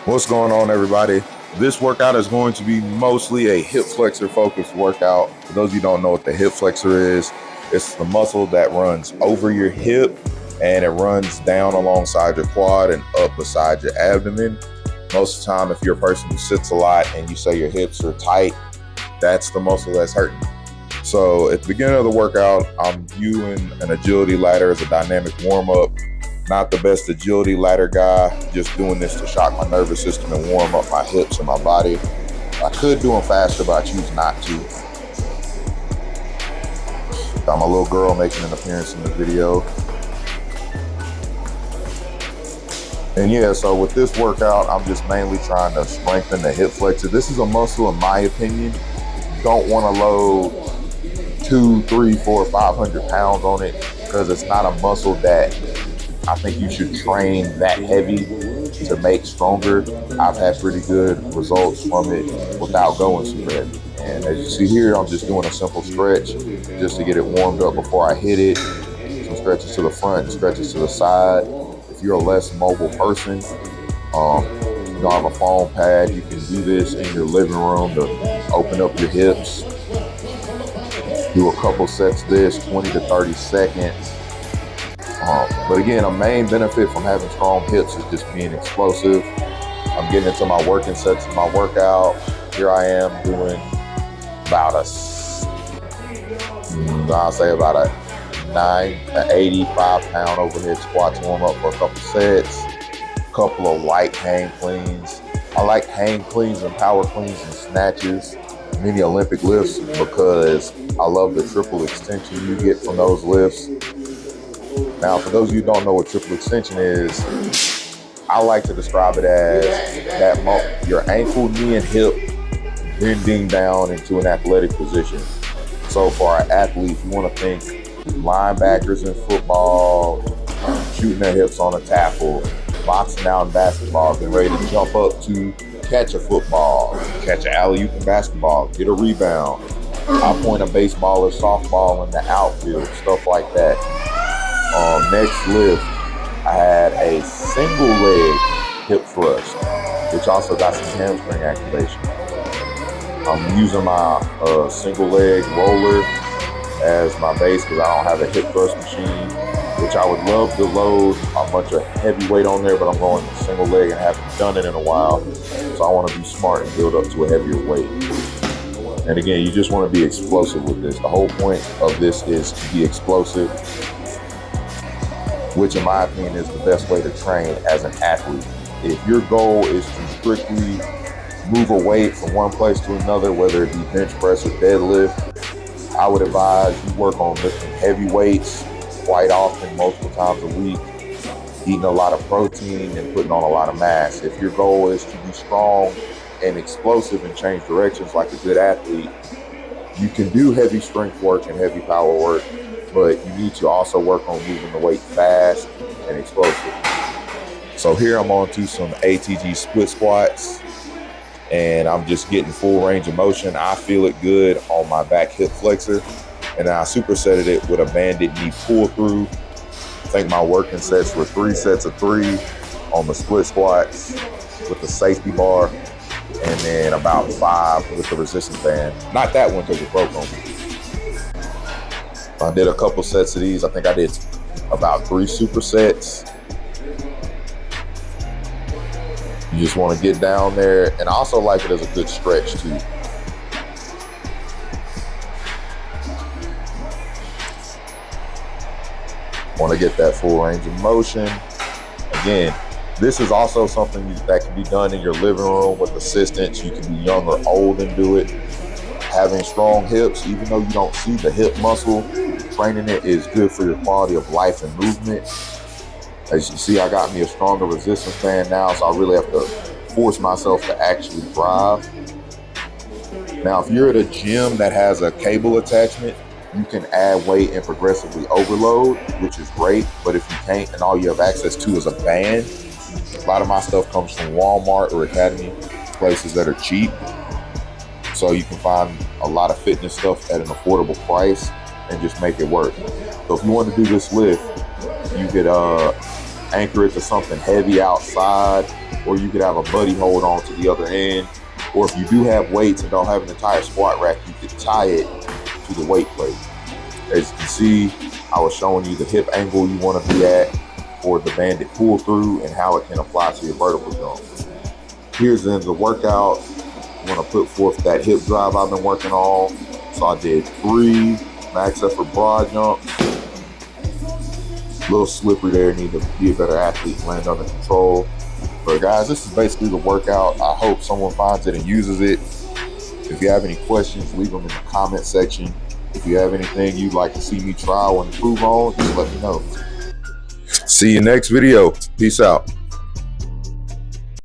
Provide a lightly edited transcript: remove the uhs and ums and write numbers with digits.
What's going on, everybody? This workout is going to be mostly a hip flexor focused workout. For those of you who don't know what the hip flexor is, it's the muscle that runs over your hip and it runs down alongside your quad and up beside your abdomen. Most of the time, if you're a person who sits a lot and you say your hips are tight, that's the muscle that's hurting. So at the beginning of the workout, I'm viewing an agility ladder as a dynamic warm-up. Not the best agility ladder guy, just doing this to shock my nervous system and warm up my hips and my body. I could do them faster, but I choose not to. Got my little girl making an appearance in the video. And yeah, so with this workout, I'm just mainly trying to strengthen the hip flexor. This is a muscle, in my opinion. You don't want to load 200, 300, 400, 500 pounds on it because it's not a muscle that I think you should train that heavy to make stronger. I've had pretty good results from it without going super heavy. And as you see here, I'm just doing a simple stretch just to get it warmed up before I hit it. Some stretches to the front, stretches to the side. If you're a less mobile person, you don't have a foam pad, you can do this in your living room to open up your hips. Do a couple sets of this, 20 to 30 seconds. But again, a main benefit from having strong hips is just being explosive. I'm getting into my working sets of my workout. Here I am doing about a 85 pound overhead squat to warm up for a couple sets. A couple of light hang cleans. I like hang cleans and power cleans and snatches, mini Olympic lifts, because I love the triple extension you get from those lifts. Now, for those of you who don't know what triple extension is, I like to describe it as your ankle, knee, and hip bending down into an athletic position. So for our athletes, you want to think linebackers in football, shooting their hips on a tackle, boxing out in basketball, getting ready to jump up to catch a football, catch an alley-oop in basketball, get a rebound, I point a baseball or softball in the outfield, stuff like that. Next lift, I had a single leg hip thrust, which also got some hamstring activation. I'm using my single leg roller as my base because I don't have a hip thrust machine, which I would love to load a bunch of heavy weight on there, but I'm going single leg and haven't done it in a while. So I want to be smart and build up to a heavier weight. And again, you just want to be explosive with this. The whole point of this is to be explosive, which in my opinion is the best way to train as an athlete. If your goal is to strictly move a weight from one place to another, whether it be bench press or deadlift, I would advise you work on lifting heavy weights quite often, multiple times a week, eating a lot of protein and putting on a lot of mass. If your goal is to be strong and explosive and change directions like a good athlete, you can do heavy strength work and heavy power work, but you need to also work on moving the weight fast and explosive. So here I'm on to some ATG split squats, and I'm just getting full range of motion. I feel it good on my back hip flexor, and I supersetted it with a banded knee pull through. I think my working sets were 3 sets of 3 on the split squats with the safety bar, and then about 5 with the resistance band. Not that one because it broke on me. I did a couple sets of these. I think I did about 3 supersets. You just want to get down there, and I also like it as a good stretch too. Want to get that full range of motion. Again, this is also something that can be done in your living room with assistance. You can be young or old and do it. Having strong hips, even though you don't see the hip muscle, training it is good for your quality of life and movement. As you see, I got me a stronger resistance band now, so I really have to force myself to actually drive. Now, if you're at a gym that has a cable attachment, you can add weight and progressively overload, which is great. But if you can't and all you have access to is a band, a lot of my stuff comes from Walmart or Academy, places that are cheap. So you can find a lot of fitness stuff at an affordable price and just make it work. So if you want to do this lift, you could anchor it to something heavy outside, or you could have a buddy hold on to the other end. Or if you do have weights and don't have an entire squat rack, you could tie it to the weight plate. As you can see, I was showing you the hip angle you want to be at for the banded pull through and how it can apply to your vertical jump. Here's the end of the workout. I'm going to put forth that hip drive I've been working on. So I did 3 max effort broad jumps. A little slippery there, need to be a better athlete, land under control. But guys, this is basically the workout. I hope someone finds it and uses it. If you have any questions, leave them in the comment section. If you have anything you'd like to see me try or improve on, just let me know. See you next video. Peace out.